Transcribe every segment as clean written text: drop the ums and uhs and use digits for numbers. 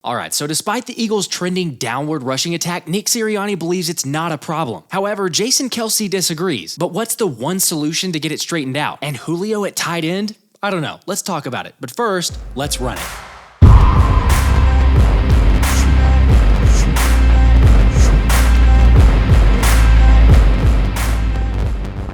Alright, so despite the Eagles' trending downward rushing attack, Nick Sirianni believes it's not a problem. However, Jason Kelce disagrees. But what's the one solution to get it straightened out? And Julio at tight end? I don't know. Let's talk about it. But first, let's run it.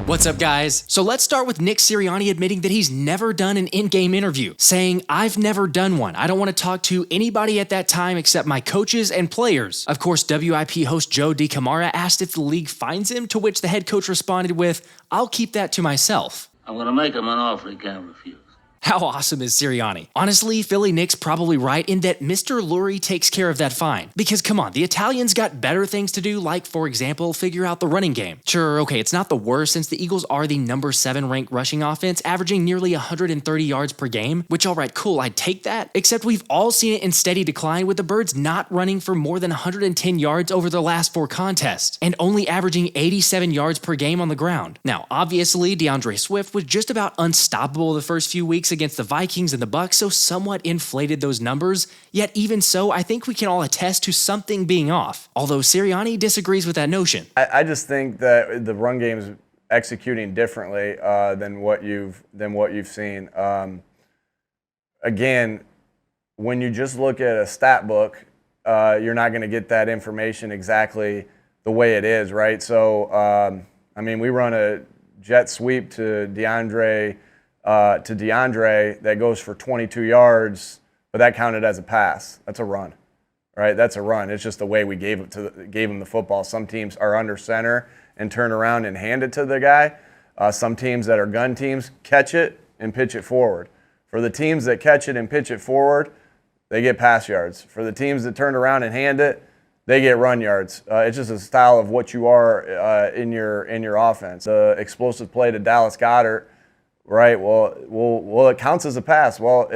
What's up, guys? So let's start with Nick Sirianni admitting that he's never done an in-game interview, saying, "I've never done one. I don't want to talk to anybody at that time except my coaches and players." Of course, WIP host Joe DiCamara asked if the league finds him, to which the head coach responded with, "I'll keep that to myself." I'm going to make him an offer he can't refuse. How awesome is Sirianni? Honestly, Philly Nick's probably right in that Mr. Lurie takes care of that fine. Because come on, the Italians got better things to do, like, for example, figure out the running game. Sure, okay, it's not the worst since the Eagles are the number 7 ranked rushing offense, averaging nearly 130 yards per game, which alright, cool, I'd take that. Except we've all seen it in steady decline, with the Birds not running for more than 110 yards over their last 4 contests, and only averaging 87 yards per game on the ground. Now, obviously, DeAndre Swift was just about unstoppable the first few weeks against the Vikings and the Bucks, so somewhat inflated those numbers. Yet even so, I think we can all attest to something being off. Although Sirianni disagrees with that notion. I just think that the run game is executing differently than what you've seen. Again, when you just look at a stat book, you're not going to get that information exactly the way it is, right? So, I mean, we run a jet sweep to DeAndre that goes for 22 yards, but that counted as a pass. That's a run, right? That's a run. It's just the way we gave him the football. Some teams are under center and turn around and hand it to the guy. Some teams that are gun teams catch it and pitch it forward. For the teams that catch it and pitch it forward, they get pass yards. For the teams that turn around and hand it, they get run yards. It's just a style of what you are in your offense. The explosive play to Dallas Goedert, right? Well, it counts as a pass. Well,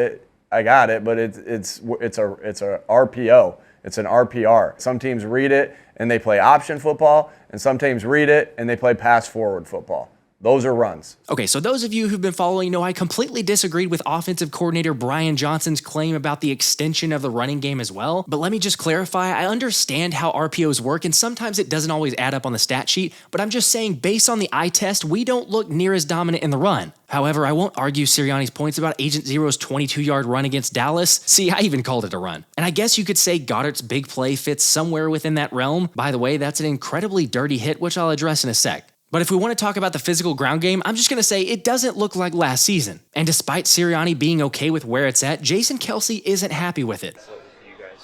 I got it, but it's a RPO. It's an RPR. Some teams read it and they play option football, and some teams read it and they play pass forward football. Those are runs. Okay, so those of you who've been following know I completely disagreed with offensive coordinator Brian Johnson's claim about the extension of the running game as well. But let me just clarify, I understand how RPOs work, and sometimes it doesn't always add up on the stat sheet, but I'm just saying based on the eye test, we don't look near as dominant in the run. However, I won't argue Sirianni's points about Agent Zero's 22-yard run against Dallas. See, I even called it a run. And I guess you could say Goddard's big play fits somewhere within that realm. By the way, that's an incredibly dirty hit, which I'll address in a sec. But if we want to talk about the physical ground game, I'm just going to say it doesn't look like last season. And despite Sirianni being okay with where it's at, Jason Kelce isn't happy with it.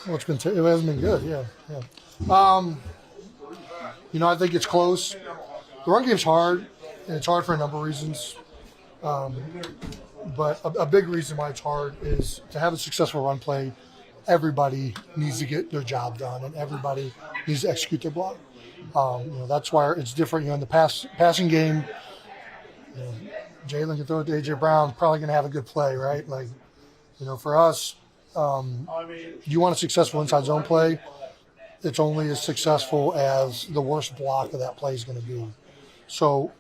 Well, it hasn't been good, yeah. I think it's close. The run game's hard, and it's hard for a number of reasons. But a big reason why it's hard is to have a successful run play, everybody needs to get their job done, and everybody needs to execute their block. That's why it's different. In the passing game, Jalen can throw it to A.J. Brown, probably going to have a good play, right? For us, you want a successful inside zone play, it's only as successful as the worst block of that play is going to be. So,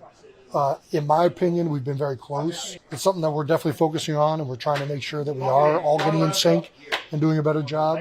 in my opinion, we've been very close. It's something that we're definitely focusing on, and we're trying to make sure that we are all getting in sync and doing a better job.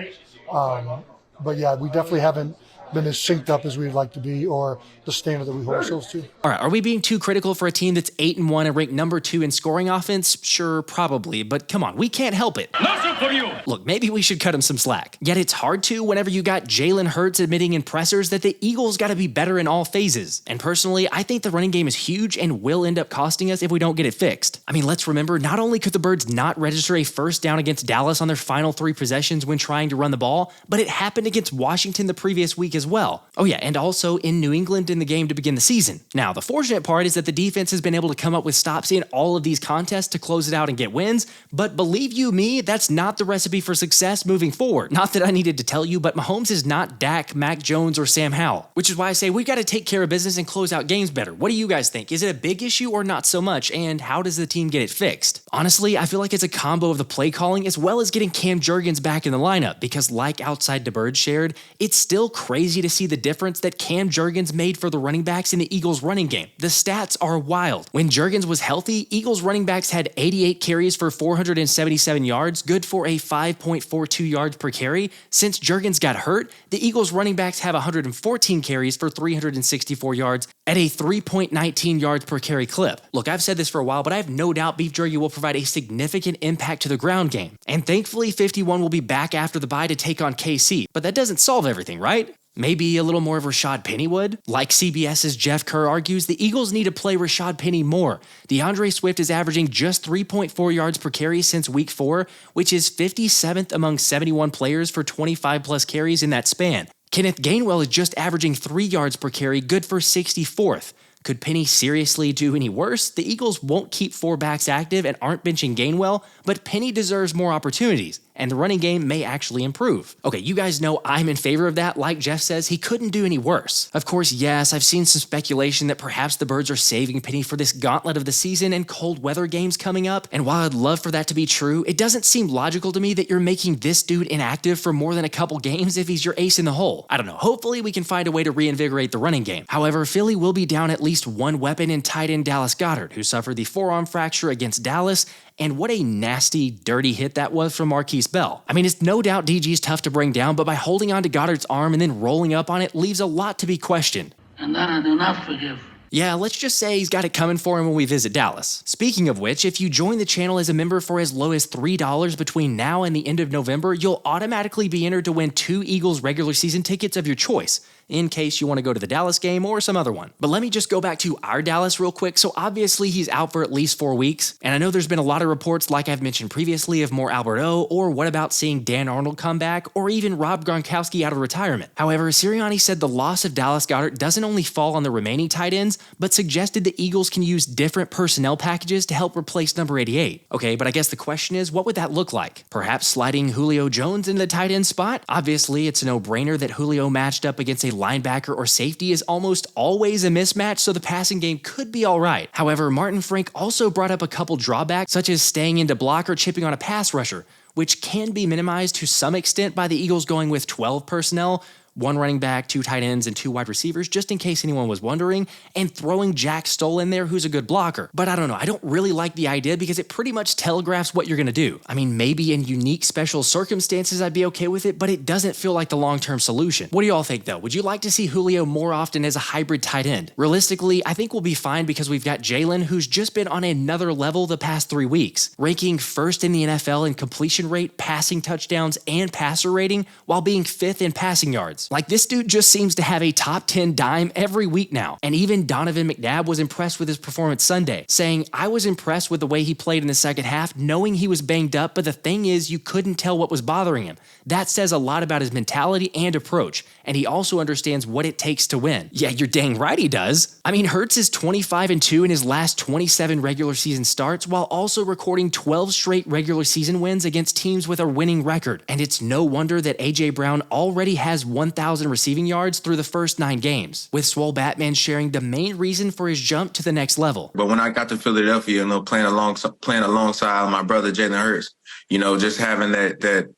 But yeah, we definitely haven't been as synced up as we'd like to be, or the standard that we hold ourselves to. All right, are we being too critical for a team that's 8-1 and ranked number 2 in scoring offense? Sure, probably, but come on, we can't help it. Nothing for you. Look, maybe we should cut him some slack. Yet it's hard to whenever you got Jalen Hurts admitting in pressers that the Eagles got to be better in all phases. And personally, I think the running game is huge and will end up costing us if we don't get it fixed. I mean, let's remember, not only could the Birds not register a first down against Dallas on their final 3 possessions when trying to run the ball, but it happened against Washington the previous week as well. Oh yeah, and also in New England in the game to begin the season. Now, the fortunate part is that the defense has been able to come up with stops in all of these contests to close it out and get wins, but believe you me, that's not the recipe for success moving forward. Not that I needed to tell you, but Mahomes is not Dak, Mac Jones, or Sam Howell, which is why I say we've got to take care of business and close out games better. What do you guys think? Is it a big issue or not so much, and how does the team get it fixed? Honestly, I feel like it's a combo of the play calling as well as getting Cam Jurgens back in the lineup, because like Outside the Bird shared, it's still crazy crazy to see the difference that Cam Jurgens made for the running backs in the Eagles running game. The stats are wild. When Jurgens was healthy, Eagles running backs had 88 carries for 477 yards, good for a 5.42 yards per carry. Since Jurgens got hurt, the Eagles running backs have 114 carries for 364 yards at a 3.19 yards per carry clip. Look, I've said this for a while, but I have no doubt Beef Jerky will provide a significant impact to the ground game. And thankfully, 51 will be back after the bye to take on KC, but that doesn't solve everything, right? Maybe a little more of Rashaad Penny would? Like CBS's Jeff Kerr argues, the Eagles need to play Rashaad Penny more. DeAndre Swift is averaging just 3.4 yards per carry since week 4, which is 57th among 71 players for 25 plus carries in that span. Kenneth Gainwell is just averaging 3 yards per carry, good for 64th. Could Penny seriously do any worse? The Eagles won't keep 4 backs active and aren't benching Gainwell, but Penny deserves more opportunities, and the running game may actually improve. Okay, you guys know I'm in favor of that. Like Jeff says, he couldn't do any worse. Of course, yes, I've seen some speculation that perhaps the Birds are saving Penny for this gauntlet of the season and cold weather games coming up, and while I'd love for that to be true, it doesn't seem logical to me that you're making this dude inactive for more than a couple games if he's your ace in the hole. I don't know, hopefully we can find a way to reinvigorate the running game. However, Philly will be down at least one weapon in tight end Dallas Goedert, who suffered the forearm fracture against Dallas, and what a nasty, dirty hit that was from Marquise Bell. I mean, it's no doubt DG's tough to bring down, but by holding on to Goddard's arm and then rolling up on it leaves a lot to be questioned. And that I do not forgive. Yeah, let's just say he's got it coming for him when we visit Dallas. Speaking of which, if you join the channel as a member for as low as $3 between now and the end of November, you'll automatically be entered to win 2 Eagles regular season tickets of your choice, in case you want to go to the Dallas game or some other one. But let me just go back to our Dallas real quick. So obviously he's out for at least 4 weeks, and I know there's been a lot of reports, like I've mentioned previously, of more Albert O, or what about seeing Dan Arnold come back, or even Rob Gronkowski out of retirement. However, Sirianni said the loss of Dallas Goedert doesn't only fall on the remaining tight ends, but suggested the Eagles can use different personnel packages to help replace number 88. Okay, but I guess the question is, what would that look like? Perhaps sliding Julio Jones into the tight end spot? Obviously, it's a no-brainer that Julio matched up against a linebacker or safety is almost always a mismatch, so the passing game could be alright. However, Martin Frank also brought up a couple drawbacks, such as staying into block or chipping on a pass rusher, which can be minimized to some extent by the Eagles going with 12 personnel, 1 running back, 2 tight ends, and 2 wide receivers, just in case anyone was wondering, and throwing Jack Stoll in there, who's a good blocker. But I don't know, I don't really like the idea because it pretty much telegraphs what you're going to do. I mean, maybe in unique special circumstances I'd be okay with it, but it doesn't feel like the long-term solution. What do y'all think though? Would you like to see Julio more often as a hybrid tight end? Realistically, I think we'll be fine because we've got Jalen, who's just been on another level the past 3 weeks, ranking 1st in the NFL in completion rate, passing touchdowns, and passer rating, while being 5th in passing yards. Like, this dude just seems to have a top 10 dime every week now. And even Donovan McNabb was impressed with his performance Sunday, saying, "I was impressed with the way he played in the second half, knowing he was banged up, but the thing is, you couldn't tell what was bothering him. That says a lot about his mentality and approach, and he also understands what it takes to win." Yeah, you're dang right he does. I mean, Hurts is 25-2 in his last 27 regular season starts, while also recording 12 straight regular season wins against teams with a winning record. And it's no wonder that A.J. Brown already has 1,000 receiving yards through the first 9 games, with Swole Batman sharing the main reason for his jump to the next level. But when I got to Philadelphia, playing alongside my brother Jalen Hurts, just having that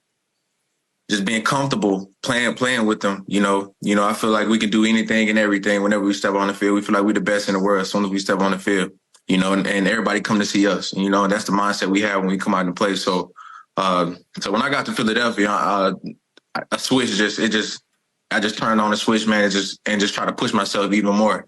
just being comfortable playing with them, I feel like we can do anything and everything whenever we step on the field. We feel like we're the best in the world as soon as we step on the field, and everybody come to see us. And that's the mindset we have when we come out and play. So when I got to Philadelphia, I switched I just turned on the switch, man, and just try to push myself even more,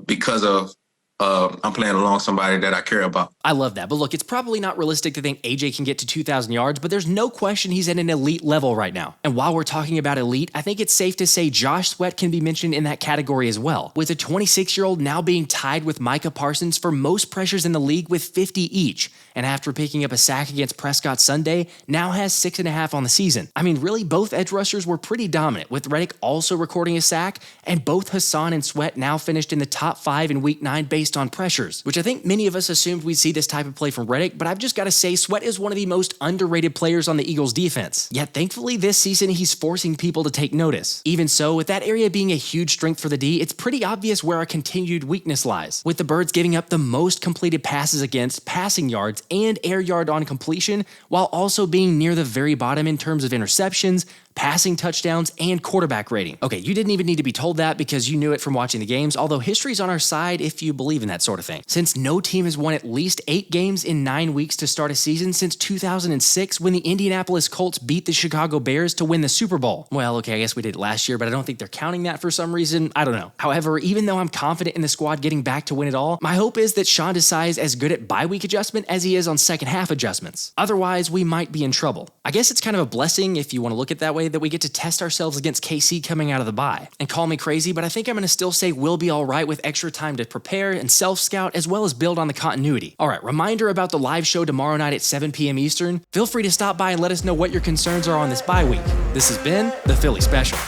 because of I'm playing along somebody that I care about. I love that. But look, it's probably not realistic to think AJ can get to 2,000 yards, but there's no question he's at an elite level right now. And while we're talking about elite, I think it's safe to say Josh Sweat can be mentioned in that category as well, with a 26-year-old now being tied with Micah Parsons for most pressures in the league with 50 each. And after picking up a sack against Prescott Sunday, now has 6.5 on the season. I mean, really, both edge rushers were pretty dominant, with Reddick also recording a sack, and both Hassan and Sweat now finished in the top 5 in Week 9 based on pressures, which I think many of us assumed we'd see this type of play from Reddick, but I've just got to say Sweat is one of the most underrated players on the Eagles defense. Yet thankfully this season he's forcing people to take notice. Even so, with that area being a huge strength for the D, it's pretty obvious where our continued weakness lies, with the Birds giving up the most completed passes against, passing yards, and air yard on completion, while also being near the very bottom in terms of interceptions, passing touchdowns, and quarterback rating. Okay, you didn't even need to be told that because you knew it from watching the games, although history's on our side if you believe in that sort of thing. Since no team has won at least 8 games in 9 weeks to start a season since 2006 when the Indianapolis Colts beat the Chicago Bears to win the Super Bowl. Well, okay, I guess we did it last year, but I don't think they're counting that for some reason. I don't know. However, even though I'm confident in the squad getting back to win it all, my hope is that Sean Desai is as good at bye week adjustment as he is on second half adjustments. Otherwise, we might be in trouble. I guess it's kind of a blessing, if you want to look at it that way, that we get to test ourselves against KC coming out of the bye. And call me crazy, but I think I'm going to still say we'll be all right with extra time to prepare and self-scout as well as build on the continuity. All right, reminder about the live show tomorrow night at 7 p.m. Eastern. Feel free to stop by and let us know what your concerns are on this bye week. This has been the Philly Special.